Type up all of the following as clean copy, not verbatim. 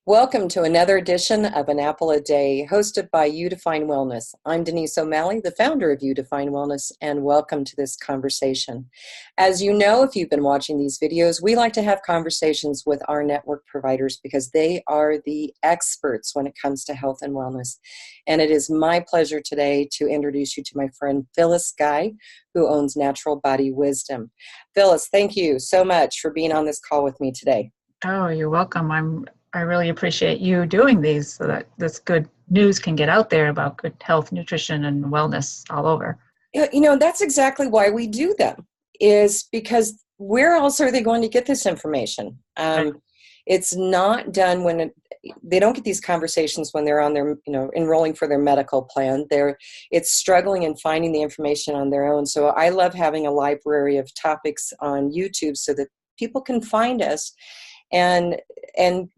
Welcome to another edition of An Apple a Day, hosted by You Define Wellness. I'm Denise O'Malley, the founder of You Define Wellness, and welcome to this conversation. As you know, if you've been watching these videos, we like to have conversations with our network providers because they are the experts when it comes to health and wellness. And it is my pleasure today to introduce you to my friend Phyllis Guy, who owns Natural Body Wisdom. Phyllis, thank you so much for being on this call with me today. Oh, you're welcome. I really appreciate you doing these so that this good news can get out there about good health, nutrition, and wellness all over. You know, that's exactly why we do them, is because where else are they going to get this information? Right. It's not done when they don't get these conversations when they're on their, enrolling for their medical plan. It's struggling and finding the information on their own. So I love having a library of topics on YouTube so that people can find us and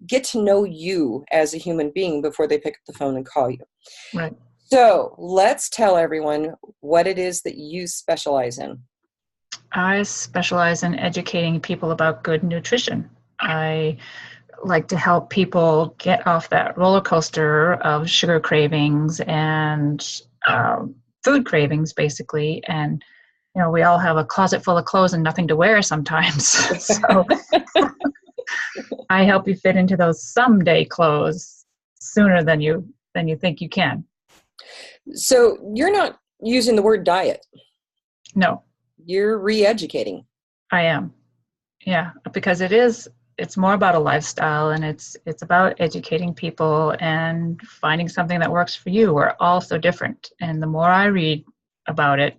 get to know you as a human being before they pick up the phone and call you. Right. So let's tell everyone what it is that you specialize in. I specialize in educating people about good nutrition. I like to help people get off that roller coaster of sugar cravings and food cravings, basically. And, we all have a closet full of clothes and nothing to wear sometimes. So I help you fit into those someday clothes sooner than you think you can. So you're not using the word diet. No. You're re-educating. I am. Yeah, because it's more about a lifestyle, and it's about educating people and finding something that works for you. We're all so different. And the more I read about it,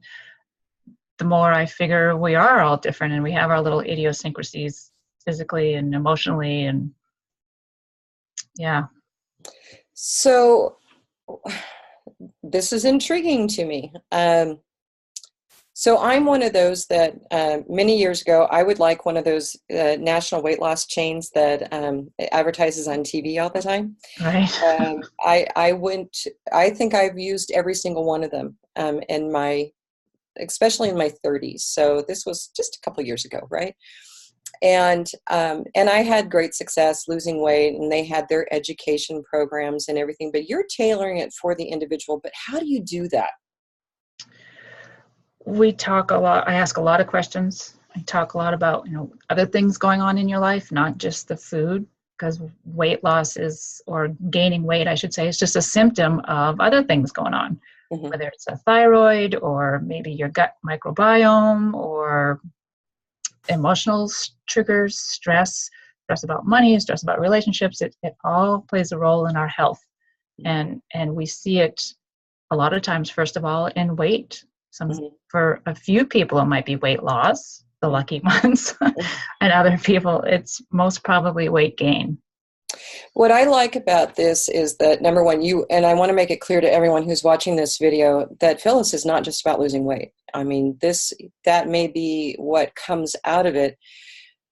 the more I figure we are all different and we have our little idiosyncrasies physically and emotionally, and yeah. So this is intriguing to me. So I'm one of those that many years ago, I would like one of those national weight loss chains that advertises on TV all the time. Right. I think I've used every single one of them especially in my 30s. So this was just a couple years ago, right? And I had great success losing weight, and they had their education programs and everything, but you're tailoring it for the individual. But how do you do that? We talk a lot. I ask a lot of questions. I talk a lot about, other things going on in your life, not just the food, because weight loss or gaining weight, I should say, is just a symptom of other things going on, whether it's a thyroid or maybe your gut microbiome or emotional triggers, stress about money, stress about relationships. It all plays a role in our health. And we see it a lot of times, first of all, in weight. For a few people, it might be weight loss, the lucky ones, and other people, it's most probably weight gain. What I like about this is that, number one, and I want to make it clear to everyone who's watching this video that Phyllis is not just about losing weight. I mean, that may be what comes out of it,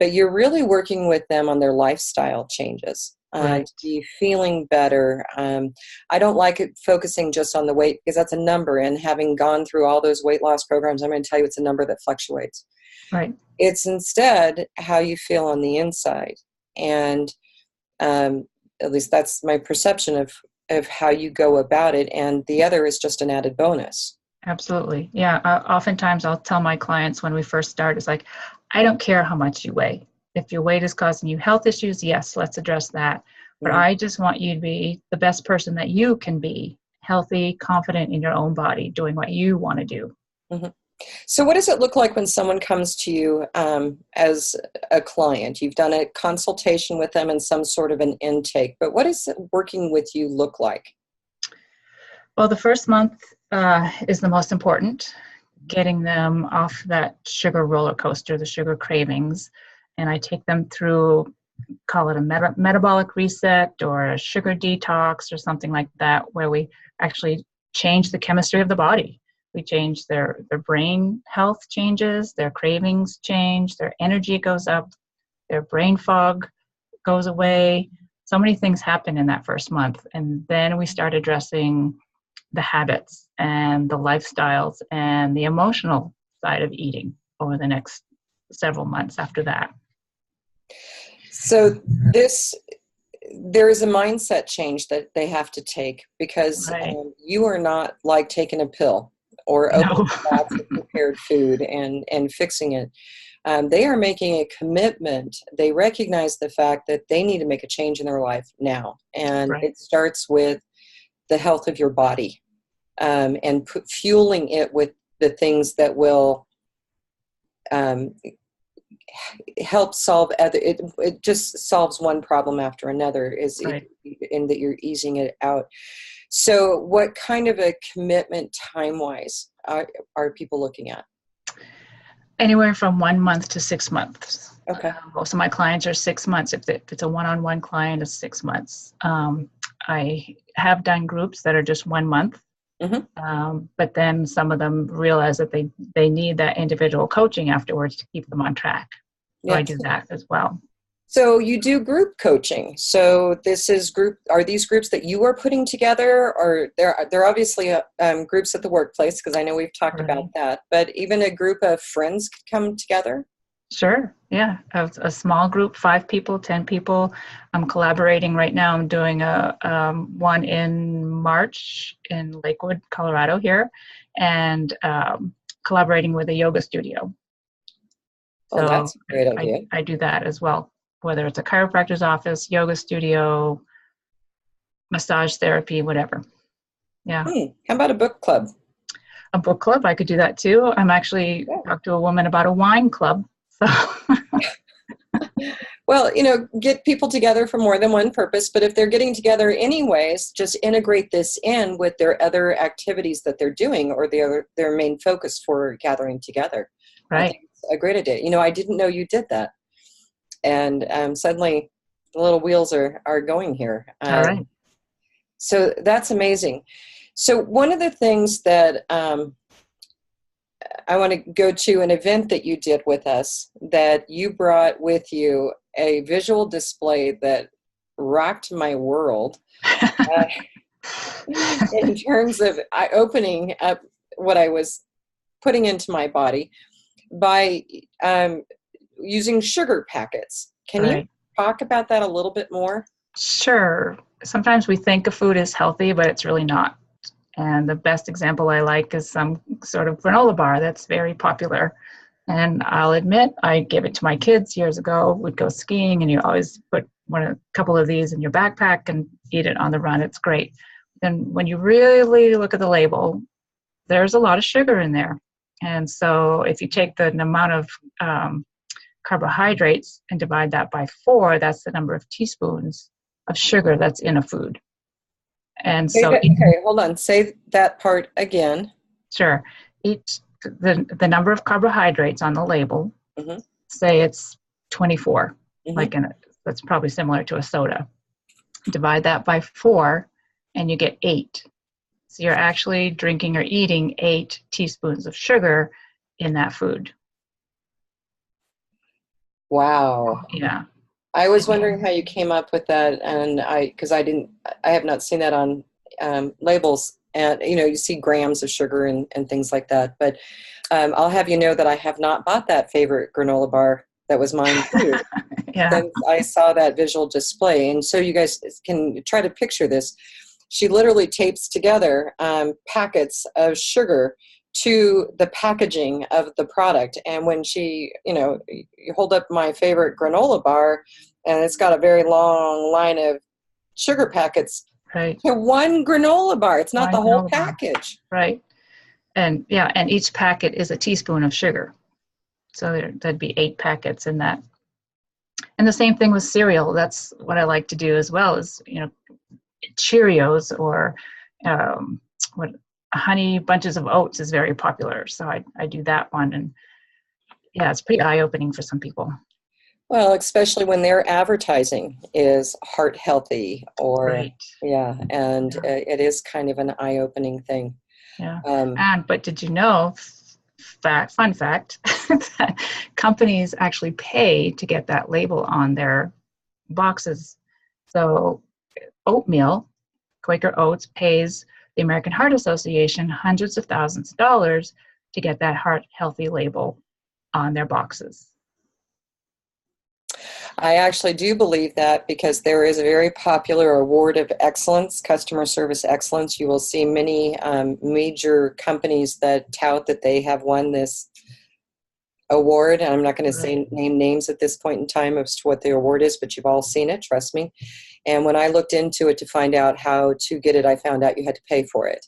but you're really working with them on their lifestyle changes. Right. To be feeling better. I don't like it focusing just on the weight because that's a number, and having gone through all those weight loss programs, I'm going to tell you it's a number that fluctuates. Right. It's instead how you feel on the inside. And at least that's my perception of how you go about it. And the other is just an added bonus. Absolutely. Yeah. Oftentimes I'll tell my clients when we first start, it's like, I don't care how much you weigh. If your weight is causing you health issues, yes, let's address that. But I just want you to be the best person that you can be, healthy, confident in your own body, doing what you want to do. Mm-hmm. So what does it look like when someone comes to you as a client? You've done a consultation with them and some sort of an intake, but what does working with you look like? Well, the first month is the most important, getting them off that sugar roller coaster, the sugar cravings. And I take them through, call it a metabolic reset or a sugar detox or something like that, where we actually change the chemistry of the body. We change their brain health changes, their cravings change, their energy goes up, their brain fog goes away. So many things happen in that first month. And then we start addressing the habits and the lifestyles and the emotional side of eating over the next several months after that. So this there is a mindset change that they have to take, because Right. you are not like taking a pill or No. opening a box of prepared food and fixing it. They are making a commitment. They recognize the fact that they need to make a change in their life now. And Right. it starts with the health of your body, and fueling it with the things that will um, help solve other. It just solves one problem after another, Right. in that you're easing it out. So what kind of a commitment time-wise are people looking at? Anywhere from 1 month to 6 months. Okay. Most of my clients are 6 months. If it's a one-on-one client, it's 6 months. I have done groups that are just 1 month, but then some of them realize that they need that individual coaching afterwards to keep them on track. So Yeah. I do that as well. So you do group coaching. So this is are these groups that you are putting together, or they're obviously groups at the workplace, because I know we've talked about Right. that, but even a group of friends could come together? Sure. Yeah. A small group, 5 people, 10 people. I'm collaborating right now. I'm doing a one in March in Lakewood, Colorado here, and collaborating with a yoga studio. Oh, So that's a great idea. I do that as well, whether it's a chiropractor's office, yoga studio, massage therapy, whatever. Yeah. How about a book club? A book club, I could do that too. I'm actually Yeah. talked to a woman about a wine club. So Well, get people together for more than one purpose, but if they're getting together anyways, just integrate this in with their other activities that they're doing, or their main focus for gathering together. I right. think it's a great idea. I didn't know you did that. And suddenly the little wheels are going here. All right. So that's amazing. So one of the things that I want to go to an event that you did with us, that you brought with you a visual display that rocked my world, in terms of opening up what I was putting into my body by using sugar packets. Can you Right. talk about that a little bit more? Sure. Sometimes we think a food is healthy, but it's really not. And the best example I like is some sort of granola bar that's very popular. And I'll admit, I gave it to my kids years ago. We'd go skiing, and you always put a couple of these in your backpack and eat it on the run. It's great. Then when you really look at the label, there's a lot of sugar in there. And so if you take the amount of carbohydrates and divide that by 4, that's the number of teaspoons of sugar that's in a food. And so, Okay, hold on. Say that part again. sure, the number of carbohydrates on the label, Mm-hmm. say it's 24, Mm-hmm. that's probably similar to a soda. Divide that by 4, and you get 8. So you're actually drinking or eating 8 teaspoons of sugar in that food. Wow. Yeah. I was wondering how you came up with that, and because I have not seen that on labels, and you see grams of sugar and things like that. But I'll have you know that I have not bought that favorite granola bar that was mine too, Yeah. since I saw that visual display. And so you guys can try to picture this. She literally tapes together packets of sugar to the packaging of the product. And when you hold up my favorite granola bar, and it's got a very long line of sugar packets Right. to one granola bar. It's not One the whole granola bar. package. Right. And yeah, and each packet is a teaspoon of sugar. So that'd be 8 packets in that. And the same thing with cereal. That's what I like to do as well, is, Cheerios or what honey bunches of oats is very popular. So I do that one. And yeah, it's pretty eye-opening for some people. Well, especially when their advertising is heart healthy, or Right. yeah, and Yeah. it is kind of an eye-opening thing. Yeah. Um, But did you know, fun fact, that companies actually pay to get that label on their boxes. So oatmeal, Quaker Oats pays the American Heart Association hundreds of thousands of dollars to get that heart healthy label on their boxes. I actually do believe that because there is a very popular award of excellence, customer service excellence. You will see many major companies that tout that they have won this award. And I'm not going to say name names at this point in time as to what the award is, but you've all seen it, trust me. And when I looked into it to find out how to get it, I found out you had to pay for it.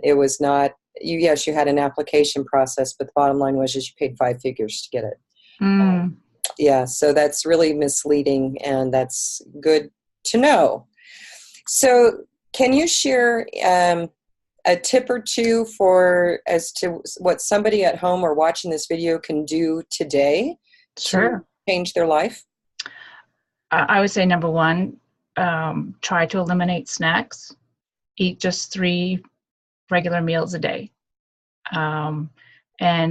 It was not, yes, you had an application process, but the bottom line was is you paid 5 figures to get it. Mm. Yeah, so that's really misleading, and that's good to know. So can you share a tip or two for as to what somebody at home or watching this video can do today Sure. to change their life? I would say number one, try to eliminate snacks. Eat just 3 regular meals a day. And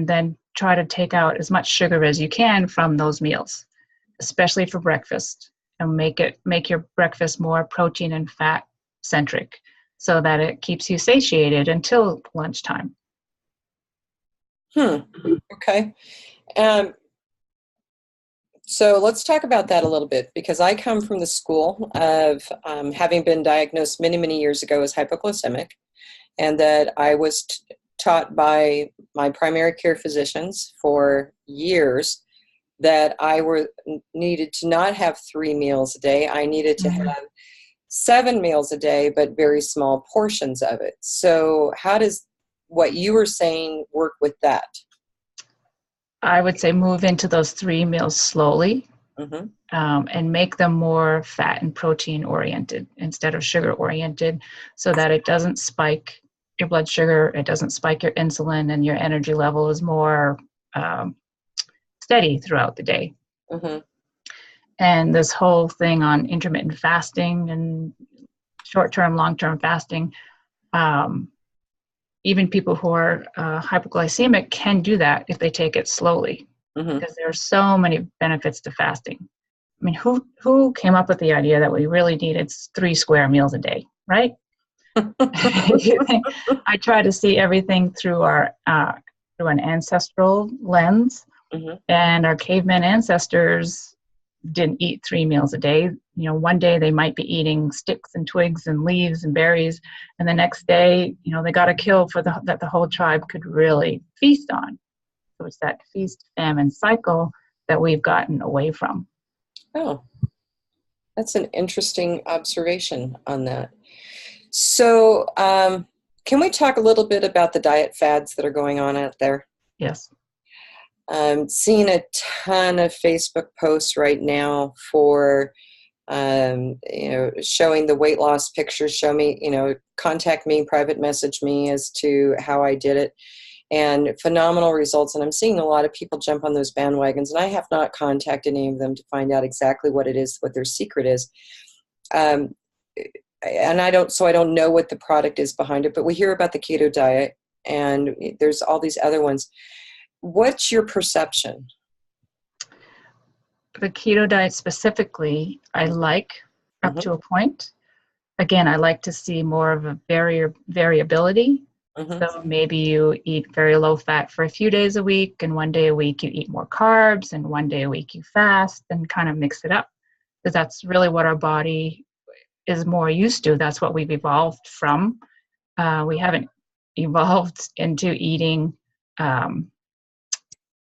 then try to take out as much sugar as you can from those meals, especially for breakfast, and make your breakfast more protein and fat centric so that it keeps you satiated until lunchtime. Okay. So let's talk about that a little bit, because I come from the school of having been diagnosed many, many years ago as hypoglycemic, and that I was taught by my primary care physicians for years that I needed to not have 3 meals a day. I needed to have 7 meals a day, but very small portions of it. So how does what you were saying work with that? I would say move into those 3 meals slowly, and make them more fat and protein oriented instead of sugar oriented, so that it doesn't spike your blood sugar, it doesn't spike your insulin, and your energy level is more steady throughout the day. And this whole thing on intermittent fasting and short-term, long-term fasting, even people who are hypoglycemic can do that if they take it slowly, because there are so many benefits to fasting. I mean, who came up with the idea that we really needed 3 square meals a day, right? I try to see everything through through an ancestral lens, and our caveman ancestors didn't eat 3 meals a day. You know, one day they might be eating sticks and twigs and leaves and berries, and the next day, you know, they got a kill that the whole tribe could really feast on. So it's that feast-famine cycle that we've gotten away from. Oh, that's an interesting observation on that. So can we talk a little bit about the diet fads that are going on out there? Yes. I'm seeing a ton of Facebook posts right now for, showing the weight loss pictures. Show me, contact me, private message me as to how I did it, and phenomenal results. And I'm seeing a lot of people jump on those bandwagons, and I have not contacted any of them to find out exactly what it is, what their secret is. And I don't know what the product is behind it, but we hear about the keto diet, and there's all these other ones. What's your perception? The keto diet specifically, I like up to a point. Again, I like to see more of a variability. So maybe you eat very low fat for a few days a week, and one day a week you eat more carbs, and one day a week you fast, and kind of mix it up. Because that's really what our body is more used to. That's what we've evolved from. We haven't evolved into eating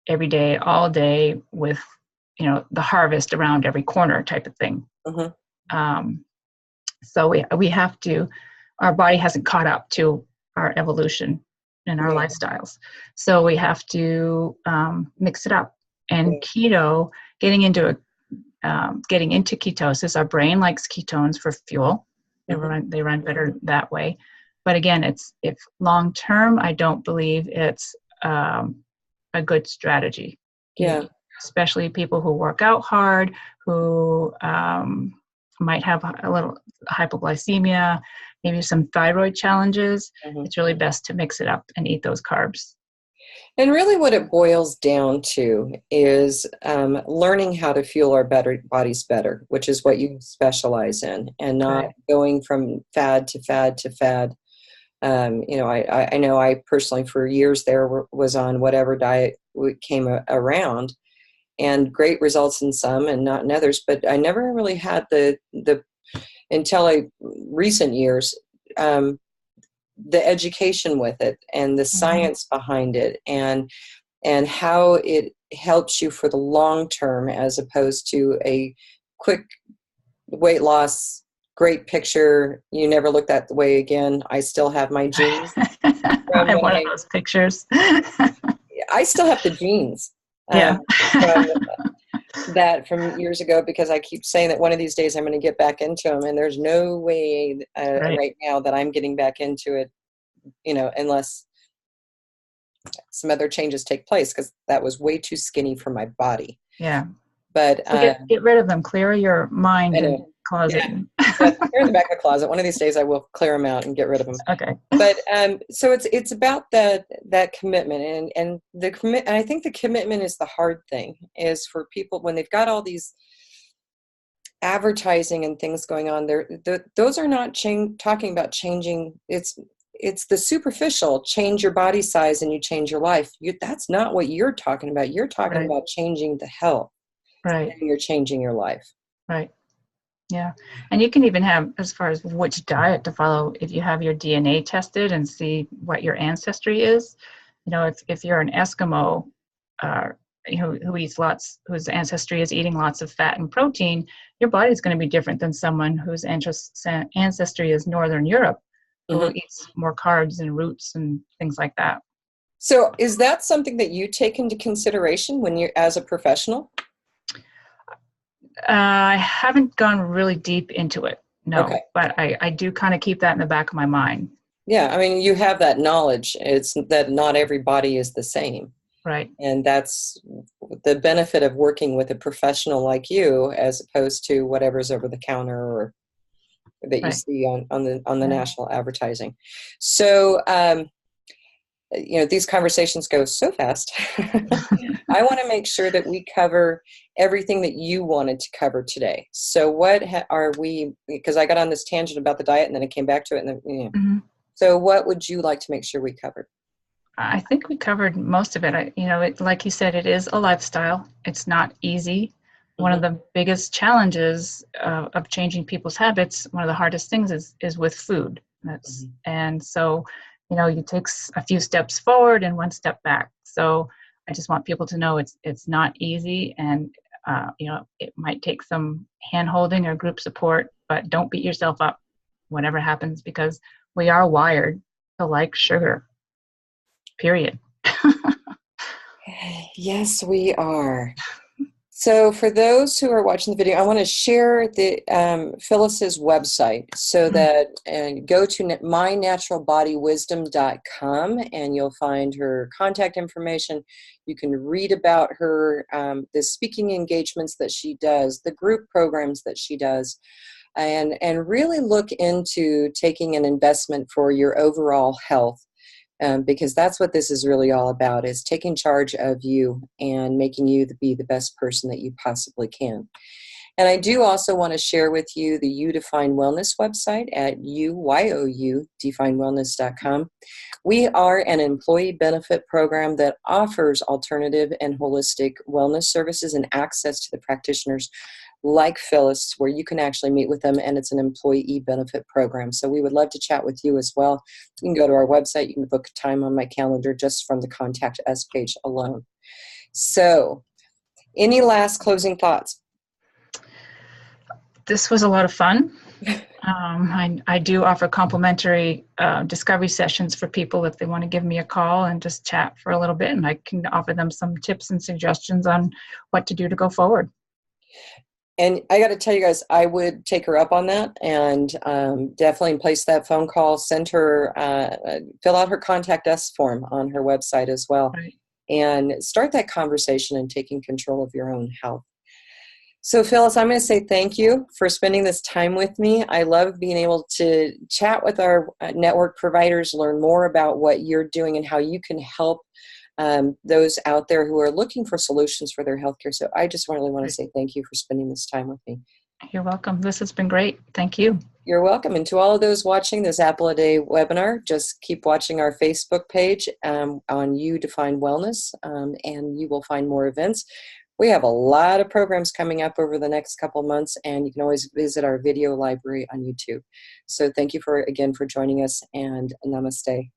every day, all day, with the harvest around every corner type of thing. So we have to. Our body hasn't caught up to our evolution and our lifestyles, so we have to mix it up. And keto, getting into ketosis, our brain likes ketones for fuel. They run better that way. But again, if long term, I don't believe it's a good strategy. Yeah. Especially people who work out hard, who might have a little hypoglycemia, maybe some thyroid challenges. It's really best to mix it up and eat those carbs. And really what it boils down to is learning how to fuel our bodies better, which is what you specialize in, and not going from fad to fad to fad. I know I personally for years there was on whatever diet came around, and great results in some and not in others. But I never really had the until recent years, the education with it and the science behind it, and how it helps you for the long term, as opposed to a quick weight loss, great picture, you never look that way again. I still have my genes. I have one of those pictures. I still have the genes. Yeah. From years ago, because I keep saying that one of these days I'm going to get back into them, and there's no way right now that I'm getting back into it, unless some other changes take place, because that was way too skinny for my body. Yeah. But get rid of them. Clear your mind and closet. Yeah, they're in the back of the closet. One of these days I will clear them out and get rid of them. Okay. But so it's about that commitment, and the and I think the commitment is the hard thing, is for people when they've got all these advertising and things going on. Those are not talking about changing. It's the superficial, change your body size and you change your life. That's not what you're talking about. You're talking about changing the health. Right. And you're changing your life. Right. Yeah. And you can even have, as far as which diet to follow, if you have your DNA tested and see what your ancestry is. If you're an Eskimo, who eats whose ancestry is eating lots of fat and protein, your body's going to be different than someone whose ancestry is Northern Europe, who eats more carbs and roots and things like that. So is that something that you take into consideration when you're as a professional? I haven't gone really deep into it, no. Okay. But I do kind of keep that in the back of my mind. Yeah, I mean, you have that knowledge. It's that not every body is the same. Right. And that's the benefit of working with a professional like you, as opposed to whatever's over the counter or that you see on the national advertising. So, these conversations go so fast. I want to make sure that we cover everything that you wanted to cover today. So what are we, because I got on this tangent about the diet and then I came back to it. And then, So what would you like to make sure we covered? I think we covered most of it. Like you said, it is a lifestyle. It's not easy. One of the biggest challenges of changing people's habits, one of the hardest things is with food. And so, you take a few steps forward and one step back. So I just want people to know it's not easy, and it might take some hand-holding or group support, but don't beat yourself up whatever happens, because we are wired to like sugar, period. Yes, we are. So for those who are watching the video, I want to share the Phyllis's website, so that go to mynaturalbodywisdom.com and you'll find her contact information. You can read about her, the speaking engagements that she does, the group programs that she does, and really look into taking an investment for your overall health. Because that's what this is really all about, is taking charge of you and making you be the best person that you possibly can. And I do also want to share with you the You Define Wellness website at definewellness.com. We are an employee benefit program that offers alternative and holistic wellness services and access to the practitioners like Phyllis, where you can actually meet with them, and it's an employee benefit program. So we would love to chat with you as well. You can go to our website. You can book a time on my calendar just from the Contact Us page alone. So any last closing thoughts? This was a lot of fun. I do offer complimentary discovery sessions for people if they want to give me a call and just chat for a little bit, and I can offer them some tips and suggestions on what to do to go forward. And I got to tell you guys, I would take her up on that, and definitely place that phone call, send her, fill out her Contact Us form on her website as well, and start that conversation and taking control of your own health. So Phyllis, I'm going to say thank you for spending this time with me. I love being able to chat with our network providers, learn more about what you're doing and how you can help those out there who are looking for solutions for their healthcare. So I just really want to say thank you for spending this time with me. You're welcome. This has been great. Thank you. You're welcome. And to all of those watching this Apple a Day webinar, just keep watching our Facebook page on You Define Wellness, and you will find more events. We have a lot of programs coming up over the next couple months, and you can always visit our video library on YouTube. So thank you again for joining us, and namaste.